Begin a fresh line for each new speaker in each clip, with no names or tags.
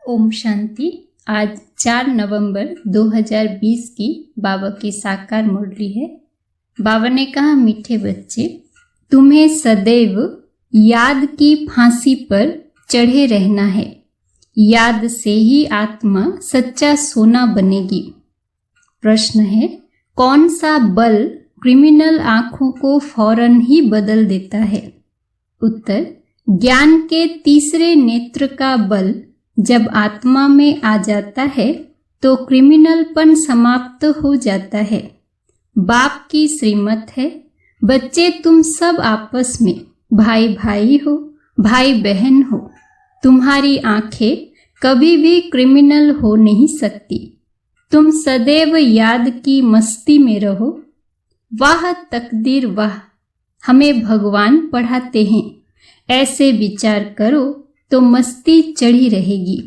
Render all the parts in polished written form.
ओम शांति। आज 4 नवंबर 2020 की बाबा की साकार मुरली है। बाबा ने कहा, मीठे बच्चे, तुम्हें सदैव याद की फांसी पर चढ़े रहना है। याद से ही आत्मा सच्चा सोना बनेगी। प्रश्न है, कौन सा बल क्रिमिनल आंखों को फौरन ही बदल देता है? उत्तर, ज्ञान के तीसरे नेत्र का बल जब आत्मा में आ जाता है तो क्रिमिनलपन समाप्त हो जाता है। बाप की श्रीमत है, बच्चे तुम सब आपस में भाई भाई हो, भाई बहन हो। तुम्हारी आंखें कभी भी क्रिमिनल हो नहीं सकती। तुम सदैव याद की मस्ती में रहो। वाह तकदीर वाह, हमें भगवान पढ़ाते हैं। ऐसे विचार करो तो मस्ती चढ़ी रहेगी।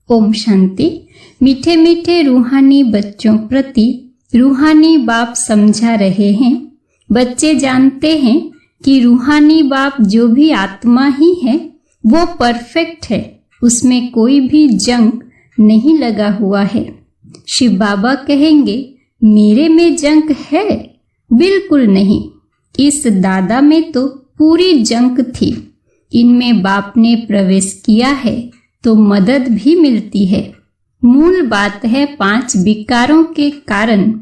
ओम शांति। मीठे मीठे रूहानी बच्चों प्रति रूहानी बाप समझा रहे हैं। बच्चे जानते हैं कि रूहानी बाप जो भी आत्मा ही है वो परफेक्ट है, उसमें कोई भी जंक नहीं लगा हुआ है। शिव बाबा कहेंगे, मेरे में जंक है? बिल्कुल नहीं। इस दादा में तो पूरी जंक थी। इनमें बाप ने प्रवेश किया है तो मदद भी मिलती है। मूल बात है, 5 विकारों के कारण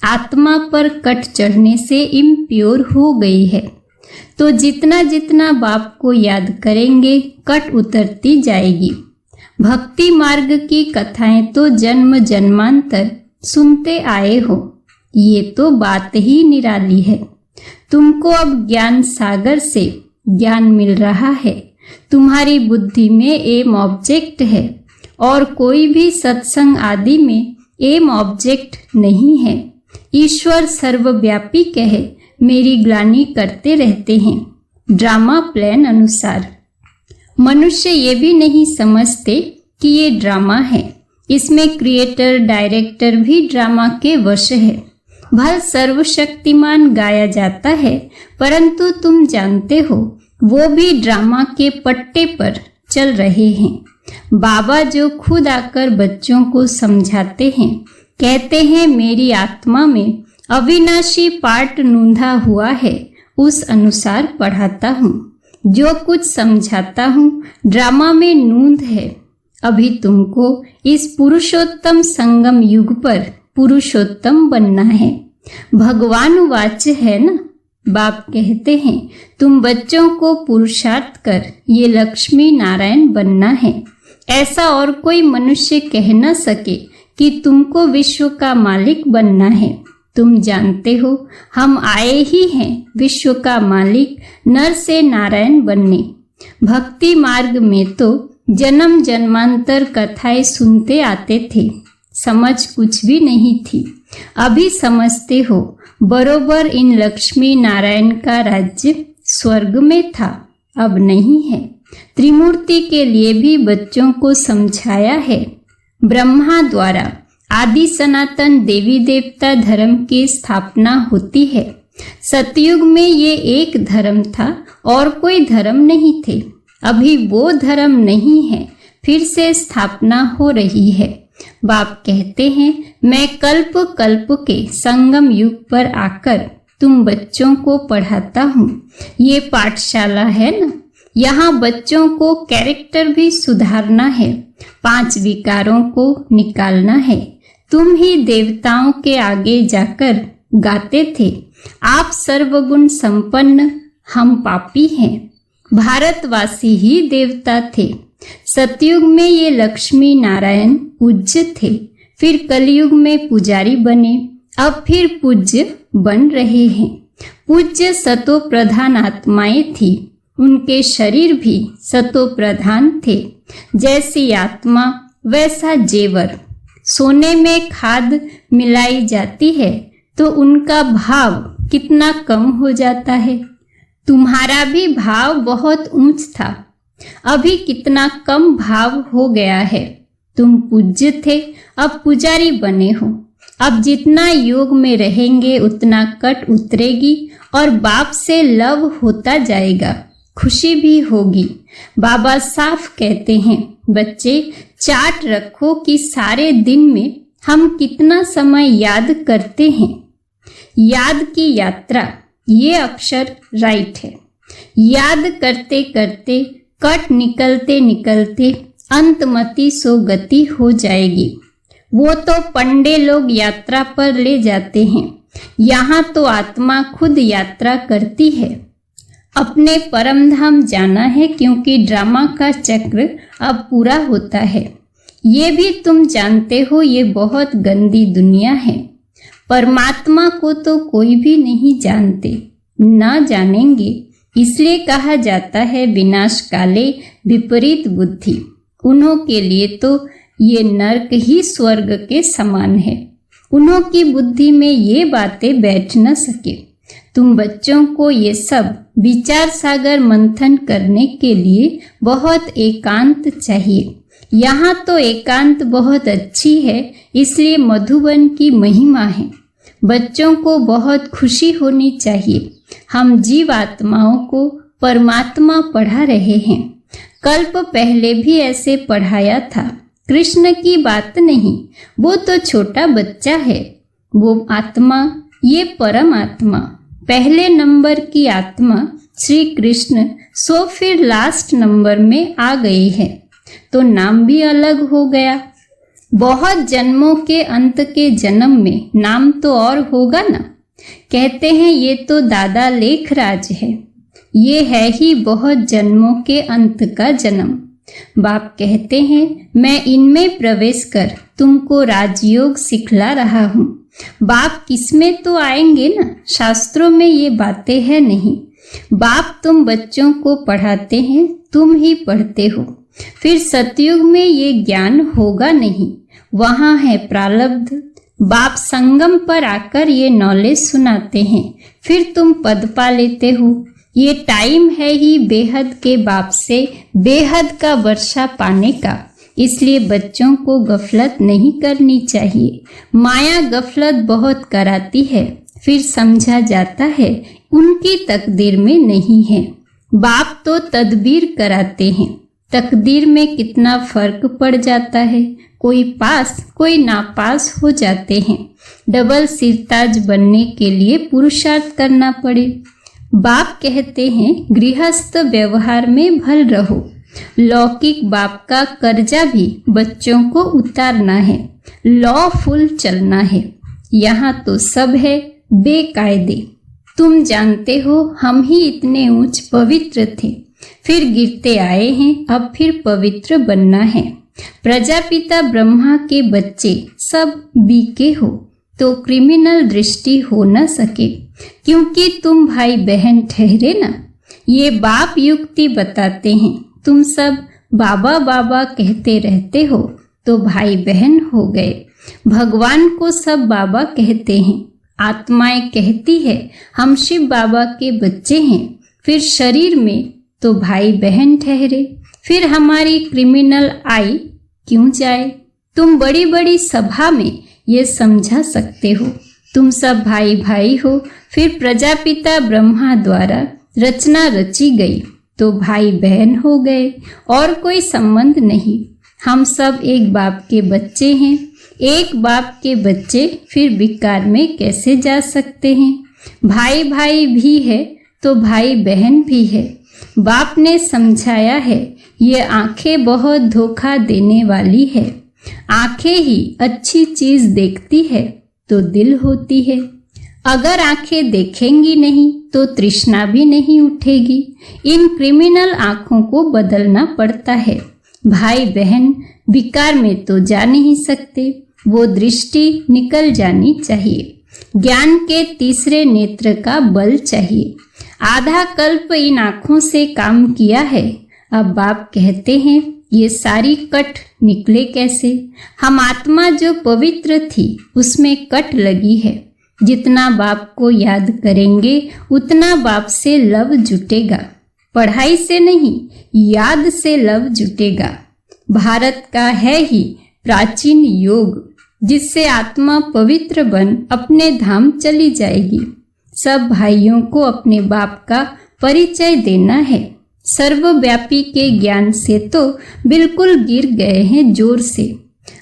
आत्मा पर कट चढ़ने से इम्प्योर हो गई है। तो जितना जितना बाप को याद करेंगे कट उतरती जाएगी। भक्ति मार्ग की कथाएं तो जन्म जन्मांतर सुनते आए हो। ये तो बात ही निराली है। तुमको अब ज्ञान सागर से ज्ञान मिल रहा है। तुम्हारी बुद्धि में एम ऑब्जेक्ट है और कोई भी सत्संग आदि में एम ऑब्जेक्ट नहीं है। ईश्वर सर्वव्यापी कहे, मेरी ग्लानि करते रहते हैं ड्रामा प्लान अनुसार। मनुष्य ये भी नहीं समझते कि ये ड्रामा है। इसमें क्रिएटर डायरेक्टर भी ड्रामा के वश है। भल सर्वशक्तिमान गाया जाता है, परंतु तुम जानते हो वो भी ड्रामा के पट्टे पर चल रहे हैं। बाबा जो खुद आकर बच्चों को समझाते हैं, कहते हैं मेरी आत्मा में अविनाशी पाठ नूंधा हुआ है, उस अनुसार पढ़ाता हूँ। जो कुछ समझाता हूँ ड्रामा में नूंद है। अभी तुमको इस पुरुषोत्तम संगम युग पर पुरुषोत्तम बनना है। भगवान वाच है ना। बाप कहते हैं, तुम बच्चों को पुरुषार्थ कर ये लक्ष्मी नारायण बनना है। ऐसा और कोई मनुष्य कह न सके कि तुमको विश्व का मालिक बनना है। तुम जानते हो हम आए ही हैं विश्व का मालिक नर से नारायण बनने। भक्ति मार्ग में तो जन्म जन्मांतर कथाएं सुनते आते थे, समझ कुछ भी नहीं थी। अभी समझते हो। बरोबर इन लक्ष्मी नारायण का राज्य स्वर्ग में था, अब नहीं है। त्रिमूर्ति के लिए भी बच्चों को समझाया है। ब्रह्मा द्वारा आदि सनातन देवी देवता धर्म की स्थापना होती है। सतयुग में ये एक धर्म था और कोई धर्म नहीं थे। अभी वो धर्म नहीं है, फिर से स्थापना हो रही है। बाप कहते हैं, मैं कल्प कल्प के संगम युग पर आकर तुम बच्चों को पढ़ाता हूँ। ये पाठशाला है ना, यहाँ बच्चों को कैरेक्टर भी सुधारना है। 5 विकारों को निकालना है। तुम ही देवताओं के आगे जाकर गाते थे, आप सर्वगुण संपन्न, हम पापी हैं। भारतवासी ही देवता थे। सतयुग में ये लक्ष्मी नारायण पूज्य थे, फिर कलयुग में पुजारी बने, अब फिर पूज्य बन रहे हैं। पूज्य सतो प्रधान आत्माएं थी, उनके शरीर भी सतो प्रधान थे। जैसी आत्मा वैसा जेवर। सोने में खाद मिलाई जाती है तो उनका भाव कितना कम हो जाता है। तुम्हारा भी भाव बहुत ऊंच था, अभी कितना कम भाव हो गया है। तुम पूज्य थे, अब पुजारी बने हो। अब जितना योग में रहेंगे उतना कट उतरेगी और बाप से लव होता जाएगा। खुशी भी होगी। बाबा साफ कहते हैं, बच्चे चार्ट रखो कि सारे दिन में हम कितना समय याद करते हैं। याद की यात्रा, ये अक्षर राइट है। याद करते करते कट निकलते निकलते अंतमति सो गति हो जाएगी। वो तो पंडे लोग यात्रा पर ले जाते हैं, यहाँ तो आत्मा खुद यात्रा करती है। अपने परम धाम जाना है, क्योंकि ड्रामा का चक्र अब पूरा होता है। ये भी तुम जानते हो, ये बहुत गंदी दुनिया है। परमात्मा को तो कोई भी नहीं जानते, ना जानेंगे। इसलिए कहा जाता है विनाश काले विपरीत बुद्धि। उन्हों के लिए तो ये नरक ही स्वर्ग के समान है। उन्हों की बुद्धि में ये बातें बैठ न सके। तुम बच्चों को ये सब विचार सागर मंथन करने के लिए बहुत एकांत चाहिए। यहाँ तो एकांत बहुत अच्छी है, इसलिए मधुबन की महिमा है। बच्चों को बहुत खुशी होनी चाहिए। हम जीवात्माओं को परमात्मा पढ़ा रहे हैं। कल्प पहले भी ऐसे पढ़ाया था। कृष्ण की बात नहीं, वो तो छोटा बच्चा है। वो आत्मा, ये परम आत्मा, पहले नंबर की आत्मा श्री कृष्ण, सो फिर लास्ट नंबर में आ गई है, तो नाम भी अलग हो गया। बहुत जन्मों के अंत के जन्म में नाम तो और होगा ना। कहते हैं ये तो दादा लेखराज है। ये है ही बहुत जन्मों के अंत का जन्म। बाप कहते हैं मैं इनमें प्रवेश कर तुमको राजयोग सिखला रहा हूँ। बाप किसमें तो आएंगे ना, शास्त्रों में ये बातें हैं नहीं। बाप तुम बच्चों को पढ़ाते हैं, तुम ही पढ़ते हो। फिर सतयुग में ये ज्ञान होगा नहीं, वहाँ है प्रारब्ध। बाप संगम पर आकर ये नॉलेज सुनाते हैं, फिर तुम पद पा लेते हो। ये टाइम है ही बेहद के बाप से बेहद का वर्षा पाने का। इसलिए बच्चों को गफलत नहीं करनी चाहिए। माया गफलत बहुत कराती है, फिर समझा जाता है उनकी तकदीर में नहीं है। बाप तो तदबीर कराते हैं। तकदीर में कितना फर्क पड़ जाता है। कोई पास कोई नापास हो जाते हैं। डबल सिरताज बनने के लिए पुरुषार्थ करना पड़े। बाप कहते हैं गृहस्थ व्यवहार में भल रहो। लौकिक बाप का कर्जा भी बच्चों को उतारना है, लॉफुल चलना है। यहाँ तो सब है बेकायदे। तुम जानते हो हम ही इतने ऊंच पवित्र थे, फिर गिरते आए हैं, अब फिर पवित्र बनना है। प्रजापिता ब्रह्मा के बच्चे सब बीके हो, तो क्रिमिनल दृष्टि हो न सके, क्योंकि तुम भाई बहन ठहरे ना। ये बाप युक्ति बताते हैं। तुम सब बाबा बाबा कहते रहते हो, तो भाई बहन हो गए। भगवान को सब बाबा कहते हैं। आत्माएं कहती है हम शिव बाबा के बच्चे हैं। फिर शरीर में तो भाई बहन ठहरे। फिर हमारी क्रिमिनल आई क्यों जाए। तुम बड़ी बड़ी सभा में ये समझा सकते हो। तुम सब भाई भाई हो। फिर प्रजापिता ब्रह्मा द्वारा रचना रची गई, तो भाई बहन हो गए, और कोई संबंध नहीं। हम सब एक बाप के बच्चे हैं। एक बाप के बच्चे फिर विकार में कैसे जा सकते हैं। भाई भाई भी है तो भाई बहन भी है। बाप ने समझाया है ये आंखें बहुत धोखा देने वाली है। आंखें ही अच्छी चीज देखती है तो दिल होती है। अगर आंखें देखेंगी नहीं तो तृष्णा भी नहीं उठेगी। इन क्रिमिनल आंखों को बदलना पड़ता है। भाई बहन विकार में तो जा नहीं सकते, वो दृष्टि निकल जानी चाहिए। ज्ञान के तीसरे नेत्र का बल चाहिए। आधा कल्प इन आँखों से काम किया है। अब बाप कहते हैं ये सारी कट निकले कैसे। हम आत्मा जो पवित्र थी उसमें कट लगी है। जितना बाप को याद करेंगे उतना बाप से लव जुटेगा। पढ़ाई से नहीं, याद से लव जुटेगा। भारत का है ही प्राचीन योग, जिससे आत्मा पवित्र बन अपने धाम चली जाएगी। सब भाइयों को अपने बाप का परिचय देना है। सर्वव्यापी के ज्ञान से तो बिल्कुल गिर गए हैं जोर से।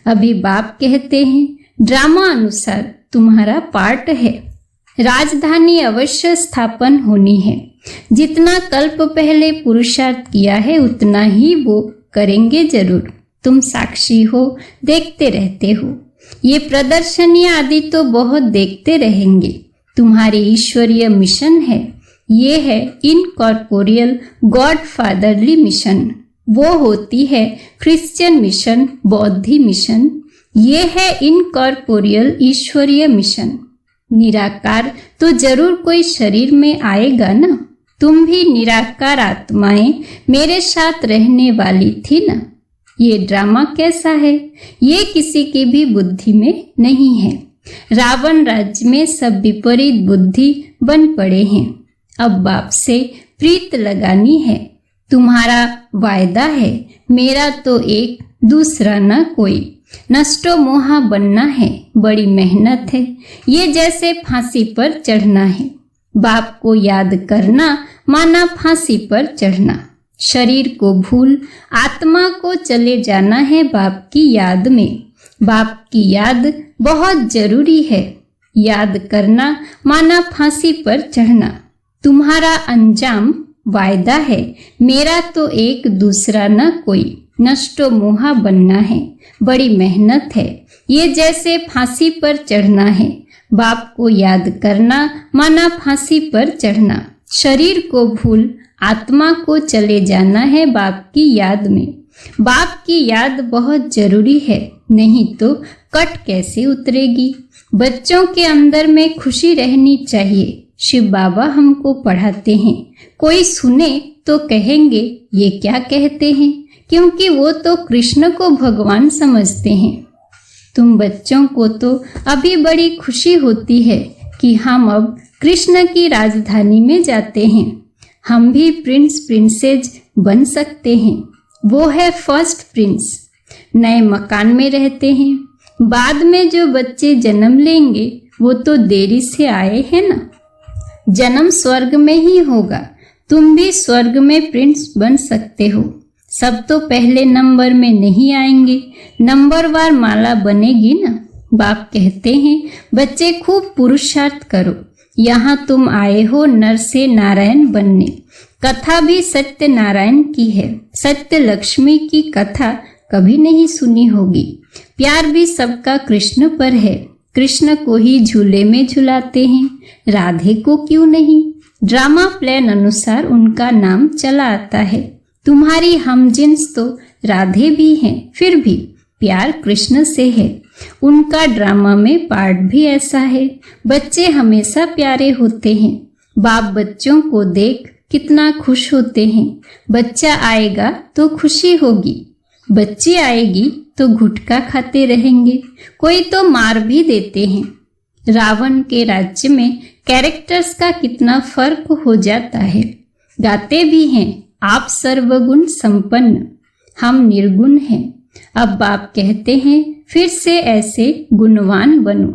अभी बाप कहते हैं ड्रामा अनुसार तुम्हारा पार्ट है। राजधानी अवश्य स्थापन होनी है। जितना कल्प पहले पुरुषार्थ किया है उतना ही वो करेंगे जरूर। तुम साक्षी हो, देखते रहते हो। ये प्रदर्शनियां आदि तो बहुत देखते रहेंगे। तुम्हारी ईश्वरीय मिशन है, ये है इनकॉर्पोरियल गॉड फादरली मिशन। वो होती है क्रिश्चियन मिशन, बौद्धि मिशन। ये है इनकॉर्पोरियल ईश्वरीय मिशन। निराकार तो जरूर कोई शरीर में आएगा ना। तुम भी निराकार आत्माएं मेरे साथ रहने वाली थी ना। ये ड्रामा कैसा है, ये किसी की भी बुद्धि में नहीं है। रावण राज्य में सब विपरीत बुद्धि बन पड़े हैं। अब बाप से प्रीत लगानी है। तुम्हारा वायदा है, मेरा तो एक, दूसरा न कोई। नष्टो मोहा बनना है, बड़ी मेहनत है। ये जैसे फांसी पर चढ़ना है। बाप को याद करना माना फांसी पर चढ़ना। शरीर को भूल आत्मा को चले जाना है बाप की याद में। बाप की याद बहुत जरूरी है। याद करना माना फांसी पर चढ़ना। तुम्हारा अंजाम वायदा है, मेरा तो एक, दूसरा न कोई। नष्टो मोहा बनना है, बड़ी मेहनत है। ये जैसे फांसी पर चढ़ना है। बाप को याद करना माना फांसी पर चढ़ना। शरीर को भूल आत्मा को चले जाना है बाप की याद में। बाप की याद बहुत जरूरी है, नहीं तो कट कैसे उतरेगी। बच्चों के अंदर में खुशी रहनी चाहिए। शिव बाबा हमको पढ़ाते हैं। कोई सुने तो कहेंगे ये क्या कहते हैं, क्योंकि वो तो कृष्ण को भगवान समझते हैं। तुम बच्चों को तो अभी बड़ी खुशी होती है कि हम अब कृष्ण की राजधानी में जाते हैं। हम भी प्रिंस प्रिंसेस बन सकते हैं। वो है फर्स्ट प्रिंस। नए मकान में रहते हैं। बाद में जो बच्चे जन्म लेंगे वो तो देरी से आए हैं ना। जन्म स्वर्ग में ही होगा। तुम भी स्वर्ग में प्रिंस बन सकते हो। सब तो पहले नंबर में नहीं आएंगे, नंबरवार माला बनेगी ना। बाप कहते हैं बच्चे खूब पुरुषार्थ करो। यहाँ तुम आए हो नर से नारायण बनने। कथा भी सत्य नारायण की है। सत्य लक्ष्मी की कथा कभी नहीं सुनी होगी। प्यार भी सबका कृष्ण पर है। कृष्ण को ही झूले में झुलाते हैं, राधे को क्यों नहीं। ड्रामा प्लान अनुसार उनका नाम चला आता है। तुम्हारी हमजिन्स तो राधे भी हैं, फिर भी प्यार कृष्ण से है। उनका ड्रामा में पार्ट भी ऐसा है। बच्चे हमेशा प्यारे होते हैं। बाप बच्चों को देख कितना खुश होते हैं। बच्चा आएगा तो खुशी होगी, बच्ची आएगी तो गुटखा खाते रहेंगे, कोई तो मार भी देते हैं। रावण के राज्य में कैरेक्टर्स का कितना फर्क हो जाता है। गाते भी हैं आप सर्वगुण संपन्न, हम निर्गुण हैं। अब बाप कहते हैं फिर से ऐसे गुणवान बनो।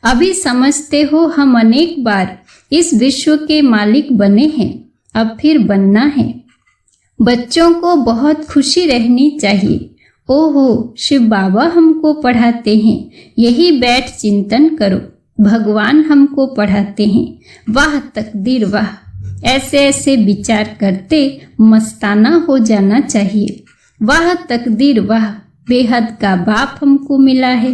अभी समझते हो हम अनेक बार इस विश्व के मालिक बने हैं, अब फिर बनना है। बच्चों को बहुत खुशी रहनी चाहिए। ओहो, शिव बाबा हमको पढ़ाते हैं, यही बैठ चिंतन करो। भगवान हमको पढ़ाते हैं। वाह तकदीर वाह, ऐसे ऐसे विचार करते मस्ताना हो जाना चाहिए। वाह तकदीर वाह, बेहद का बाप हमको मिला है।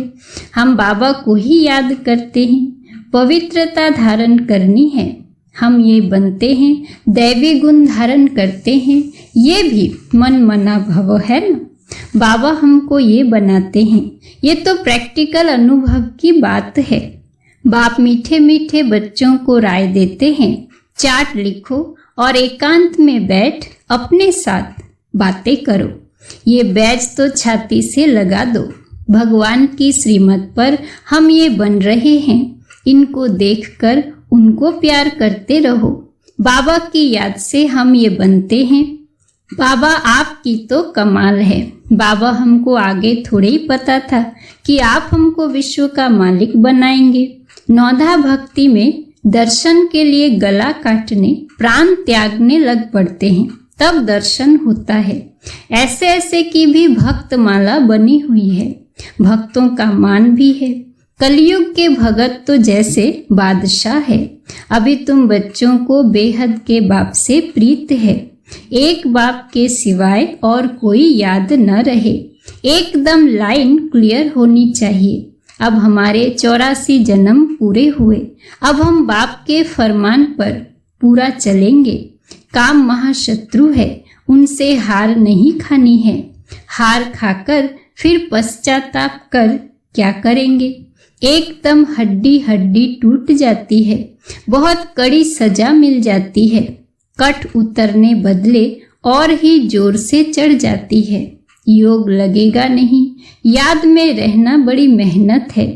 हम बाबा को ही याद करते हैं। पवित्रता धारण करनी है। हम ये बनते हैं, दैवी गुण धारण करते हैं। ये भी मन मना भव है ना। बाबा हमको ये बनाते हैं। ये तो प्रैक्टिकल अनुभव की बात है। बाप मीठे मीठे बच्चों को राय देते हैं, चार्ट लिखो और एकांत में बैठ अपने साथ बातें करो। ये बैज तो छाती से लगा दो। भगवान की श्रीमत पर हम ये बन रहे हैं। इनको देखकर उनको प्यार करते रहो। बाबा की याद से हम ये बनते हैं। बाबा आपकी तो कमाल है। बाबा हमको आगे थोड़े ही पता था कि आप हमको विश्व का मालिक बनाएंगे। नौधा भक्ति में दर्शन के लिए गला काटने, प्राण त्यागने लग पड़ते हैं। तब दर्शन होता है। ऐसे ऐसे की भी भक्त माला बनी हुई है, भक्तों का मान भी है। कलयुग के भगत तो जैसे बादशाह है। अभी तुम बच्चों को बेहद के बाप से प्रीत है, एक बाप के सिवाय और कोई याद न रहे। एकदम लाइन क्लियर होनी चाहिए। अब हमारे 84 जन्म पूरे हुए, अब हम बाप के फरमान पर पूरा चलेंगे। काम महाशत्रु है, उनसे हार नहीं खानी है। हार खाकर फिर पश्चाताप कर क्या करेंगे? एकदम हड्डी हड्डी टूट जाती है, बहुत कड़ी सजा मिल जाती है। कट उतरने बदले और ही जोर से चढ़ जाती है। योग लगेगा नहीं, याद में रहना बड़ी मेहनत है।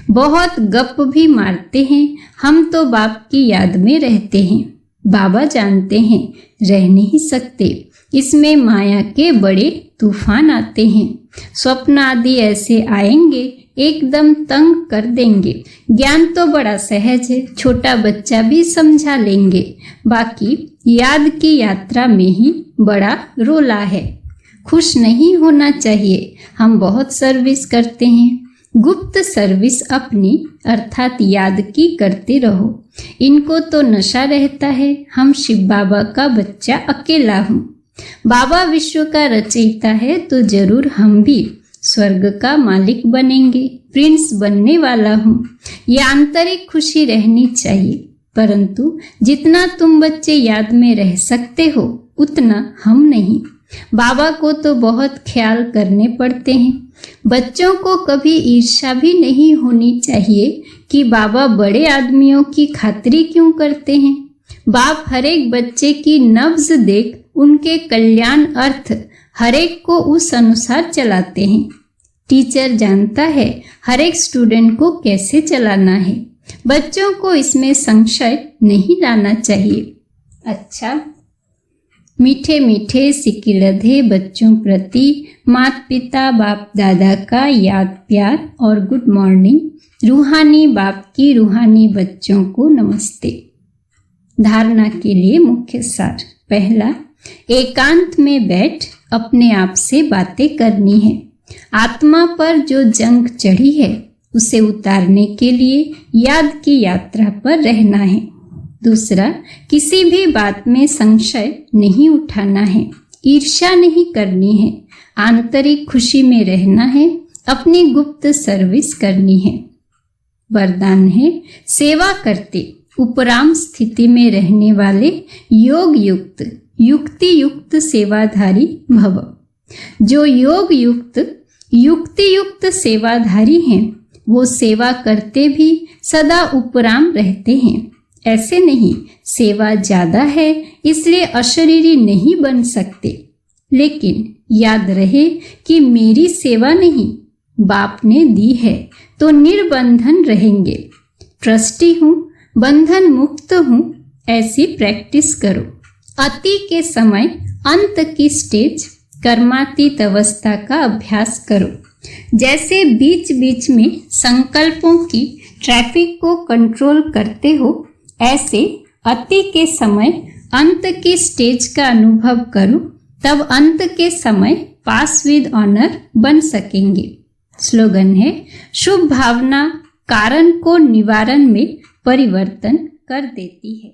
बहुत गप भी मारते हैं, हम तो बाप की याद में रहते हैं। बाबा जानते हैं रह नहीं सकते, इसमें माया के बड़े तूफान आते हैं। स्वप्न आदि ऐसे आएंगे एकदम तंग कर देंगे। ज्ञान तो बड़ा सहज है, छोटा बच्चा भी समझा लेंगे। बाकी याद की यात्रा में ही बड़ा रोला है। खुश नहीं होना चाहिए, हम बहुत सर्विस करते हैं। गुप्त सर्विस अपनी अर्थात याद की करते रहो। इनको तो नशा रहता है, हम शिव बाबा का बच्चा अकेला हूँ। बाबा विश्व का रचयिता है तो जरूर हम भी स्वर्ग का मालिक बनेंगे। प्रिंस बनने वाला हूँ, ये आंतरिक खुशी रहनी चाहिए। परंतु जितना तुम बच्चे याद में रह सकते हो उतना हम नहीं। बाबा को तो बहुत ख्याल करने पड़ते हैं। बच्चों को कभी ईर्ष्या भी नहीं होनी चाहिए कि बाबा बड़े आदमियों की खातिरी क्यों करते हैं। बाप हर एक बच्चे की नब्ज देख उनके कल्याण अर्थ हर एक को उस अनुसार चलाते हैं। टीचर जानता है हर एक स्टूडेंट को कैसे चलाना है। बच्चों को इसमें संशय नहीं लाना चाहिए। अच्छा, मीठे मीठे सिकिलधे बच्चों प्रति माता पिता बाप दादा का याद प्यार और गुड मॉर्निंग। रूहानी बाप की रूहानी बच्चों को नमस्ते। धारणा के लिए मुख्य सार। पहला, एकांत में बैठ अपने आप से बातें करनी है। आत्मा पर जो जंग चढ़ी है उसे उतारने के लिए याद की यात्रा पर रहना है। दूसरा, किसी भी बात में संशय नहीं उठाना है, ईर्ष्या नहीं करनी है, आंतरिक खुशी में रहना है, अपनी गुप्त सर्विस करनी है। वरदान है, सेवा करते उपराम स्थिति में रहने वाले योग युक्त युक्ति युक्त सेवाधारी भव। जो योग युक्त युक्ति युक्त सेवाधारी हैं वो सेवा करते भी सदा उपराम रहते हैं। ऐसे नहीं सेवा ज्यादा है इसलिए अशरीरी नहीं बन सकते, लेकिन याद रहे कि मेरी सेवा नहीं बाप ने दी है तो निर्बंधन रहेंगे। ट्रस्टी हूँ, बंधन मुक्त हूँ, ऐसी प्रैक्टिस करो। अति के समय अंत की स्टेज कर्मातीत अवस्था का अभ्यास करो। जैसे बीच बीच में संकल्पों की ट्रैफिक को कंट्रोल करते हो, ऐसे अति के समय अंत की स्टेज का अनुभव करो, तब अंत के समय पास विद ऑनर बन सकेंगे। स्लोगन है, शुभ भावना कारण को निवारण में परिवर्तन कर देती है।